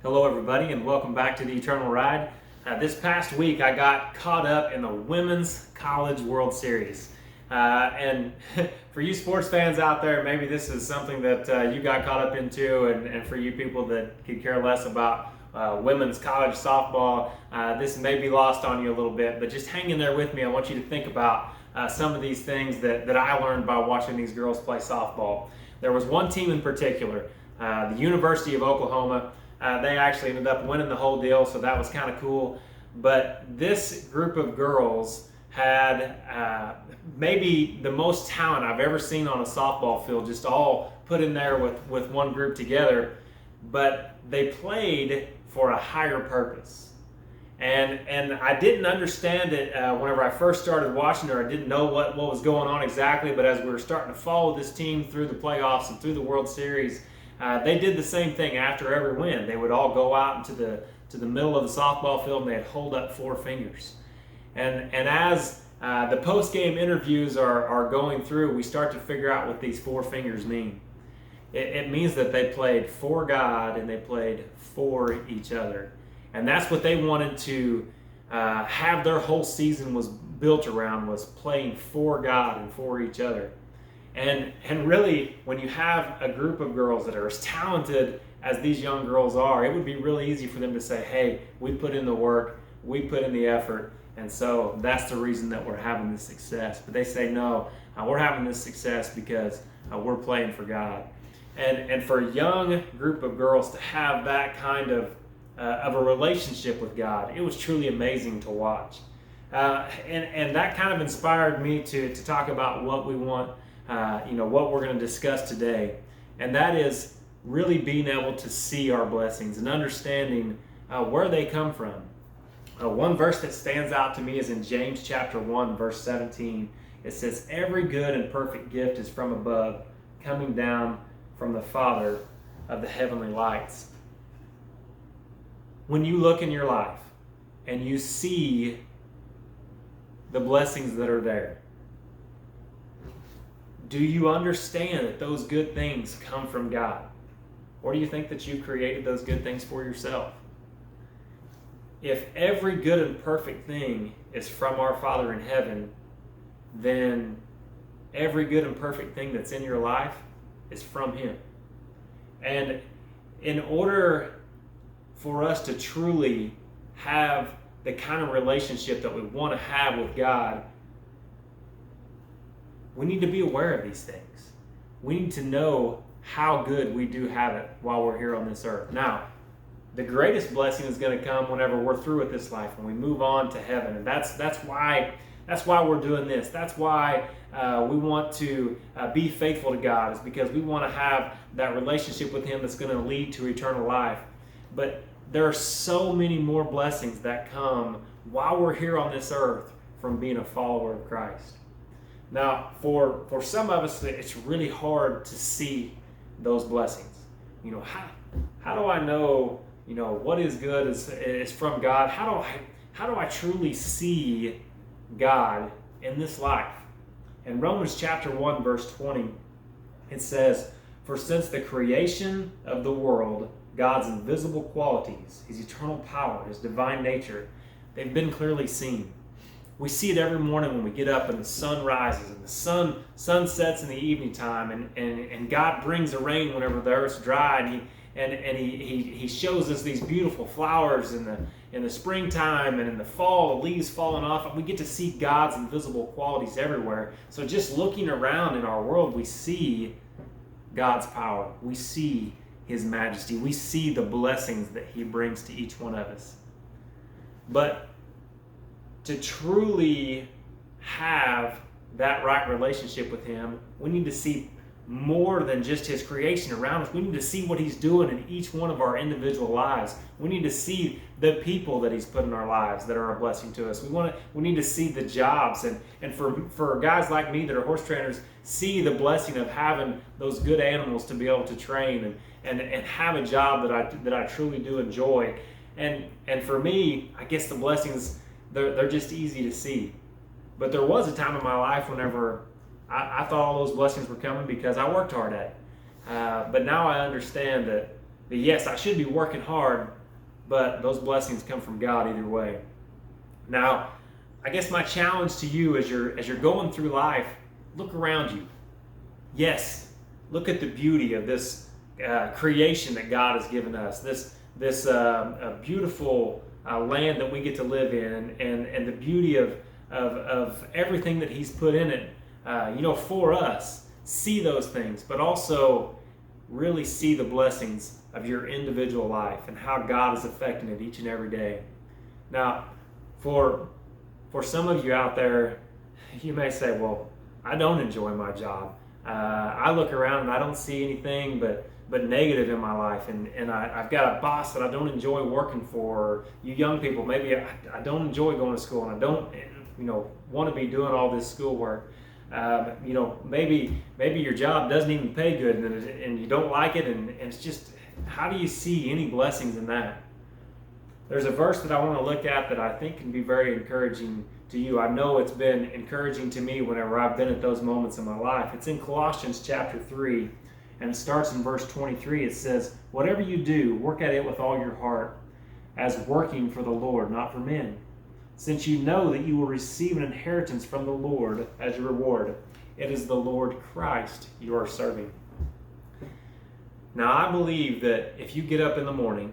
Hello, everybody, and welcome back to the Eternal Ride. This past week, I got caught up in the Women's College World Series. And for you sports fans out there, maybe this is something that you got caught up into, and for you people that could care less about women's college softball, this may be lost on you a little bit, but just hang in there with me. I want you to think about some of these things that I learned by watching these girls play softball. There was one team in particular, the University of Oklahoma. They actually ended up winning the whole deal, so that was kind of cool. But this group of girls had maybe the most talent I've ever seen on a softball field, just all put in there with one group together. But they played for a higher purpose. And I didn't understand it whenever I first started watching her. I didn't know what was going on exactly, but as we were starting to follow this team through the playoffs and through the World Series, they did the same thing after every win. They would all go out into the middle of the softball field and they'd hold up four fingers. And as the post-game interviews are going through, we start to figure out what these four fingers mean. It means that they played for God and they played for each other. And that's what they wanted to have their whole season was built around, was playing for God and for each other. And really, when you have a group of girls that are as talented as these young girls are, it would be really easy for them to say, hey, we put in the work, we put in the effort, and so that's the reason that we're having this success. But they say, no, we're having this success because we're playing for God. And for a young group of girls to have that kind of a relationship with God, it was truly amazing to watch. And that kind of inspired me to talk about what we want, what we're going to discuss today. And that is really being able to see our blessings and understanding where they come from. One verse that stands out to me is in James chapter 1, verse 17. It says, every good and perfect gift is from above, coming down from the Father of the heavenly lights. When you look in your life and you see the blessings that are there, do you understand that those good things come from God? Or do you think that you created those good things for yourself? If every good and perfect thing is from our Father in heaven, then every good and perfect thing that's in your life is from Him. And in order for us to truly have the kind of relationship that we want to have with God, we need to be aware of these things. We need to know how good we do have it while we're here on this earth. Now, the greatest blessing is going to come whenever we're through with this life, when we move on to heaven. And that's why we're doing this. That's why we want to be faithful to God, is because we want to have that relationship with Him that's going to lead to eternal life. But there are so many more blessings that come while we're here on this earth from being a follower of Christ. Now, for some of us, it's really hard to see those blessings. How do I know, what is good is from God? How do I truly see God in this life? In Romans chapter 1, verse 20, it says, for since the creation of the world, God's invisible qualities, His eternal power, His divine nature, they've been clearly seen. We see it every morning when we get up and the sun rises and the sun sets in the evening time, and God brings the rain whenever the earth's dry, and he shows us these beautiful flowers in the springtime, and in the fall, the leaves falling off. We get to see God's invisible qualities everywhere. So just looking around in our world, we see God's power. We see His majesty. We see the blessings that He brings to each one of us. But to truly have that right relationship with Him, we need to see more than just His creation around us. We need to see what He's doing in each one of our individual lives. We need to see the people that He's put in our lives that are a blessing to us. We need to see the jobs, and for guys like me that are horse trainers, see the blessing of having those good animals to be able to train and have a job that I truly do enjoy. And for me, I guess the blessings, they're just easy to see. But there was a time in my life whenever I thought all those blessings were coming because I worked hard at it. But now I understand that that yes, I should be working hard, but those blessings come from God either way. Now, I guess my challenge to you as you're going through life, look around you. Yes, look at the beauty of this creation that God has given us. This beautiful land that we get to live in, and the beauty of everything that He's put in it. For us, see those things, but also really see the blessings of your individual life and how God is affecting it each and every day. Now, for some of you out there, you may say, well, I don't enjoy my job. I look around and I don't see anything but negative in my life, and I've got a boss that I don't enjoy working for. Or you young people, maybe I don't enjoy going to school, and I don't want to be doing all this schoolwork. Maybe your job doesn't even pay good, and you don't like it, and it's just, how do you see any blessings in that? There's a verse that I want to look at that I think can be very encouraging to you. I know it's been encouraging to me whenever I've been at those moments in my life. It's in Colossians chapter 3, and it starts in verse 23. It says, "Whatever you do, work at it with all your heart, as working for the Lord, not for men, since you know that you will receive an inheritance from the Lord as your reward. It is the Lord Christ you are serving." Now, I believe that if you get up in the morning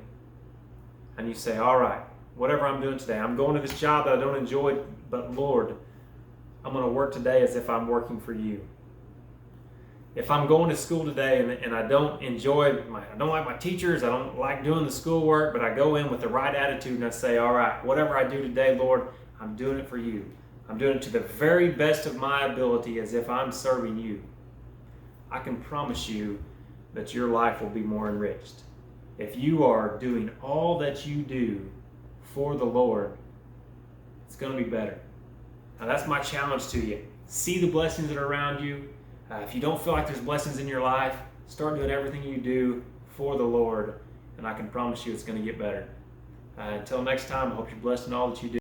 and you say, all right, whatever I'm doing today, I'm going to this job that I don't enjoy, but Lord, I'm going to work today as if I'm working for you. If I'm going to school today and I don't I don't like my teachers, I don't like doing the schoolwork, but I go in with the right attitude and I say, all right, whatever I do today, Lord, I'm doing it for you. I'm doing it to the very best of my ability as if I'm serving you. I can promise you that your life will be more enriched. If you are doing all that you do for the Lord, it's going to be better. Now, that's my challenge to you. See the blessings that are around you. If you don't feel like there's blessings in your life, start doing everything you do for the Lord, and I can promise you it's going to get better. Until next time, I hope you're blessed in all that you do.